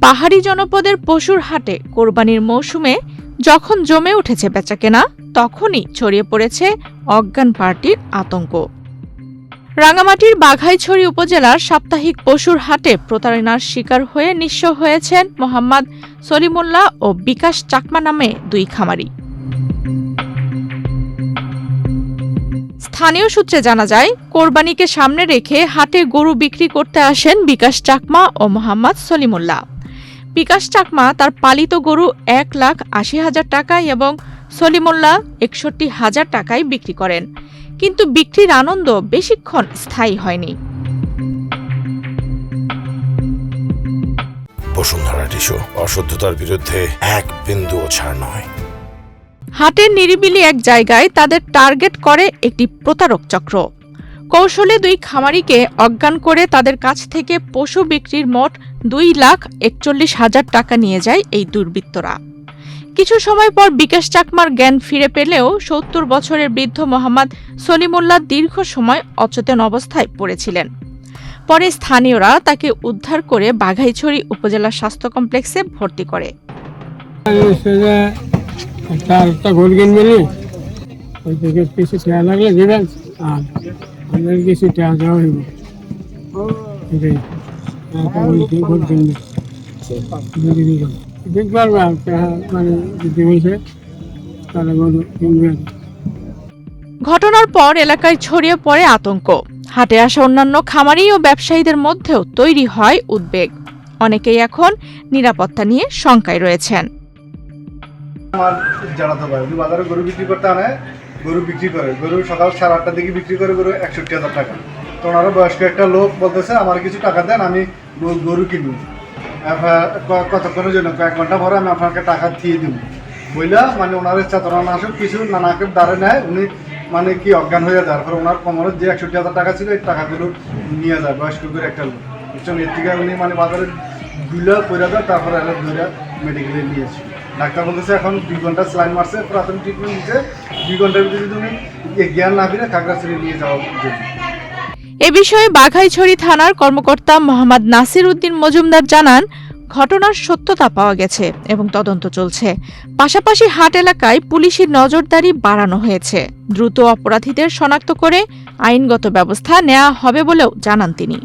পাহাড়ি জনপদের পশুর হাটে কোরবানির মৌসুমে যখন জমে উঠেছে বেচাকেনা, তখনই ছড়িয়ে পড়েছে অজ্ঞান পার্টির আতঙ্ক। রাঙামাটির বাঘাইছড়ি উপজেলার সাপ্তাহিক পশুর হাটে প্রতারণার শিকার হয়ে নিঃস্ব হয়েছেন মোহাম্মদ সলিমুল্লাহ ও বিকাশ চাকমা নামে দুই খামারি। স্থানীয় সূত্রে জানা যায়, কোরবানিকে সামনে রেখে হাটে গরু বিক্রি করতে আসেন বিকাশ চাকমা ও মোহাম্মদ সলিমুল্লাহ। বিকাশ চাকমা তার পালিত গরু 1,80,000 টাকায় এবং সলিমুল্লাহ 61,000 টাকায় বিক্রি করেন, কিন্তু বিক্রির আনন্দ বেশিক্ষণ স্থায়ী হয়নি। বসুন্ধরা টিস্যু, অশুদ্ধতার বিরুদ্ধে এক বিন্দুও ছাড় নয়। হাটের নিরিবিলি এক জায়গায় তাদের টার্গেট করে একটি প্রতারক চক্র। কৌশলে দুই খামারিকে অজ্ঞান করে তাদের কাছ থেকে পশু বিক্রির মোট 2,41,000 টাকা নিয়ে যায় এই দুর্বৃত্তরা। কিছু সময় পর বিকাশ চাকমার জ্ঞান ফিরে পেলেও 70 বছরের বৃদ্ধ মোহাম্মদ সলিমুল্লাহ দীর্ঘ সময় অচেতন অবস্থায় পড়েছিলেন। পরে স্থানীয়রা তাকে উদ্ধার করে বাঘাইছড়ি উপজেলা স্বাস্থ্য কমপ্লেক্সে ভর্তি করে। ঘটনার পর এলাকায় ছড়িয়ে পড়ে আতঙ্ক। হাটে আসা অন্যান্য খামারি ও ব্যবসায়ীদের মধ্যেও তৈরি হয় উদ্বেগ। অনেকেই এখন নিরাপত্তা নিয়ে শঙ্কায় রয়েছেন। আমার জানাতে পারে বাজারে গরু বিক্রি করতে আনে, গরু বিক্রি করে, গরু সকাল 8:30 দিকে বিক্রি করে গরু 61,000 টাকা। তো ওনারা বয়স্ক একটা লোক বলতেছে আমার কিছু টাকা দেন, আমি গরু কিনবো, কতক্ষণের জন্য, কয়েক ঘন্টা পরে আমি আপনাকে টাকা দিয়ে দেবো বইলা, মানে ওনার চেতনা না আসুক কিছু নানাকে দাঁড়ে নেয়, উনি মানে কি অজ্ঞান হয়ে যায়। পরে ওনার কোমরের যে 61,000 টাকা ছিল এই টাকাগুলো নিয়ে যায় বয়স্ক করে একটা লোক। বুঝছেন, এর থেকে উনি মানে বাজারে দুইলা করে দেয়, তারপরে ধরে মেডিকেলে নিয়েছে। ডাক্তার বলতেছে এখন 2 ঘন্টা স্লাইন মারছে, প্রাথমিক ট্রিটমেন্ট দিচ্ছে, 2 ঘন্টার ভিতরে তুমি জ্ঞান না ফিরে খাগড়াছড়ি নিয়ে যাওয়ার জন্য। এ বিষয়ে বাঘাইছড়ি থানার কর্মকর্তা মোহাম্মদ নাসির উদ্দিন মজুমদার জানান, ঘটনার সত্যতা পাওয়া গেছে এবং তদন্ত চলছে। পাশাপাশি হাট এলাকায় পুলিশের নজরদারি বাড়ানো হয়েছে। দ্রুত অপরাধীদের শনাক্ত করে আইনগত ব্যবস্থা নেওয়া হবে বলেও জানান তিনি।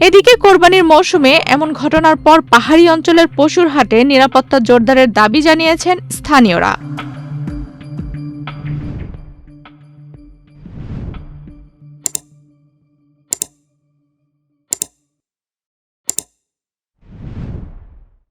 এদিকে কোরবানির মৌসুমে এমন ঘটনার পর পাহাড়ি অঞ্চলের পশুর হাটে নিরাপত্তা জোরদারের দাবি জানিয়েছেন স্থানীয়রা।